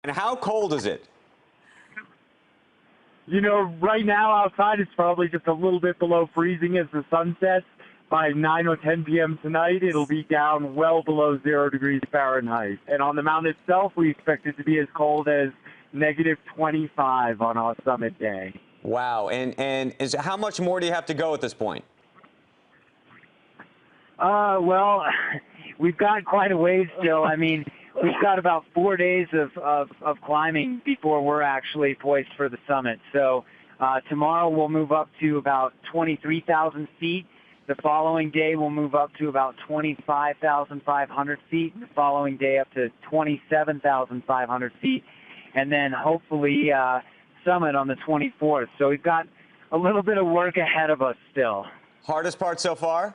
And how cold is it? You know, right now outside it's probably just a little bit below freezing as the sun sets. By 9 or 10 p.m. tonight, it'll be down well below 0 degrees Fahrenheit. And on the mountain itself, we expect it to be as cold as -25 on our summit day. Wow. And how much more do you have to go at this point? Well, we've got quite a ways still. I mean, we've got about 4 days of climbing before we're actually poised for the summit. So tomorrow we'll move up to about 23,000 feet. The following day we'll move up to about 25,500 feet. The following day up to 27,500 feet. And then hopefully summit on the 24th. So we've got a little bit of work ahead of us still. Hardest part so far?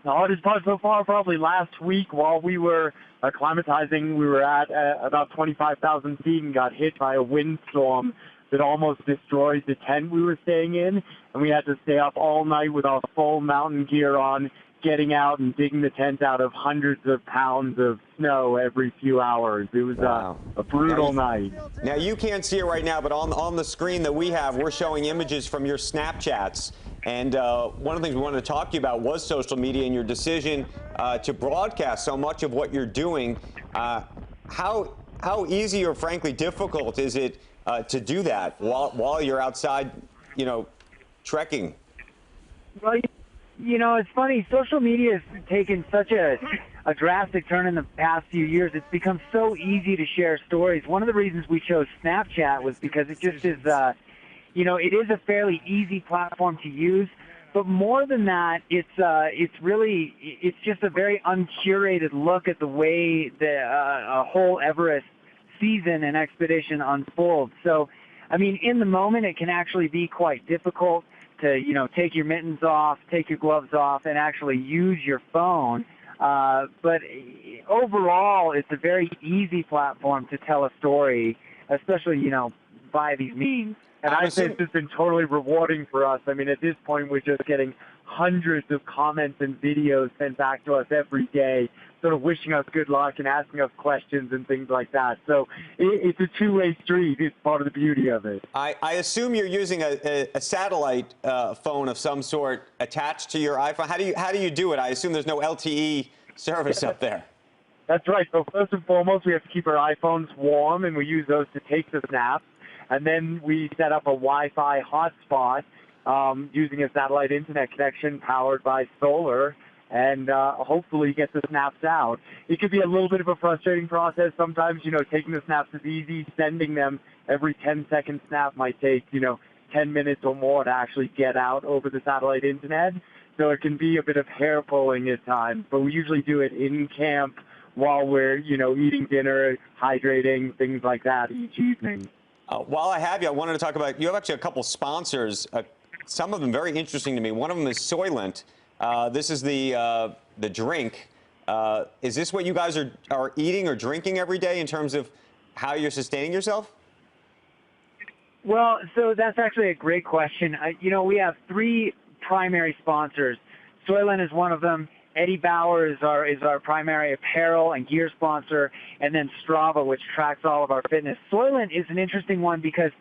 The hardest part so far, probably last week while we were acclimatizing, we were at about 25,000 feet and got hit by a windstorm that almost destroyed the tent we were staying in. And we had to stay up all night with our full mountain gear on, getting out and digging the tent out of hundreds of pounds of snow every few hours. It was a brutal night. Now, you can't see it right now, but on the screen that we have, we're showing images from your Snapchats. And one of the things we wanted to talk to you about was social media and your decision to broadcast so much of what you're doing. How easy or frankly difficult is it to do that while you're outside, you know, trekking? Well, you know, it's funny. Social media has taken such a drastic turn in the past few years. It's become so easy to share stories. One of the reasons we chose Snapchat was because it just is, you know, it is a fairly easy platform to use. But more than that, it's just a very uncurated look at the way a whole Everest season and expedition unfolds. So, I mean, in the moment, it can actually be quite difficult to, you know, take your mittens off, take your gloves off, and actually use your phone. But overall, it's a very easy platform to tell a story, especially, you know, by these means. And I'd say it's just been totally rewarding for us. I mean, at this point, we're just getting hundreds of comments and videos sent back to us every day, sort of wishing us good luck and asking us questions and things like that. So it's a two-way street. It's part of the beauty of it. I assume you're using a satellite phone of some sort attached to your iPhone. How do you do it? I assume there's no LTE service up there. That's right. So first and foremost, we have to keep our iPhones warm, and we use those to take the snaps. And then we set up a Wi-Fi hotspot using a satellite internet connection powered by solar, and hopefully get the snaps out. It could be a little bit of a frustrating process sometimes. You know, taking the snaps is easy. Sending them every 10-second snap might take, you know, 10 minutes or more to actually get out over the satellite internet. So it can be a bit of hair pulling at times, but we usually do it in camp while we're, you know, eating dinner, hydrating, things like that each evening. While I have you, I wanted to talk about, you have actually a couple sponsors, some of them very interesting to me. One of them is Soylent. This is the drink. Is this what you guys are eating or drinking every day in terms of how you're sustaining yourself? Well, so that's actually a great question. You know, we have 3 primary sponsors. Soylent is one of them. Eddie Bauer is our primary apparel and gear sponsor, and then Strava, which tracks all of our fitness. Soylent is an interesting one because,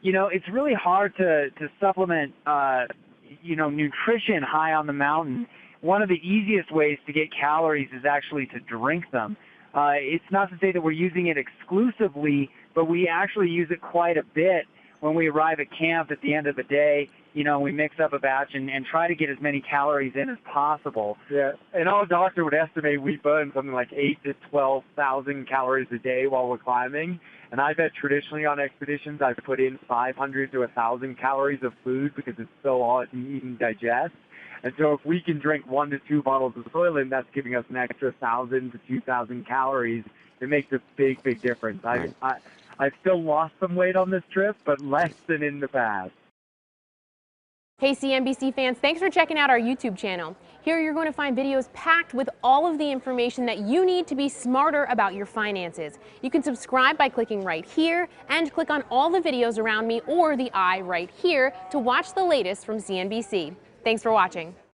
you know, it's really hard to supplement, you know, nutrition high on the mountain. One of the easiest ways to get calories is actually to drink them. It's not to say that we're using it exclusively, but we actually use it quite a bit when we arrive at camp at the end of the day. You know, we mix up a batch and try to get as many calories in as possible. Yeah, and our doctor would estimate we burn something like 8,000 to 12,000 calories a day while we're climbing. And I bet traditionally on expeditions I've put in 500 to 1,000 calories of food because it's so hard to eat and digest. And so if we can drink 1 to 2 bottles of Soylent, that's giving us an extra 1,000 to 2,000 calories. It makes a big, big difference. I've still lost some weight on this trip, but less than in the past. Hey CNBC fans, thanks for checking out our YouTube channel. Here you're going to find videos packed with all of the information that you need to be smarter about your finances. You can subscribe by clicking right here and click on all the videos around me or the eye right here to watch the latest from CNBC. Thanks for watching.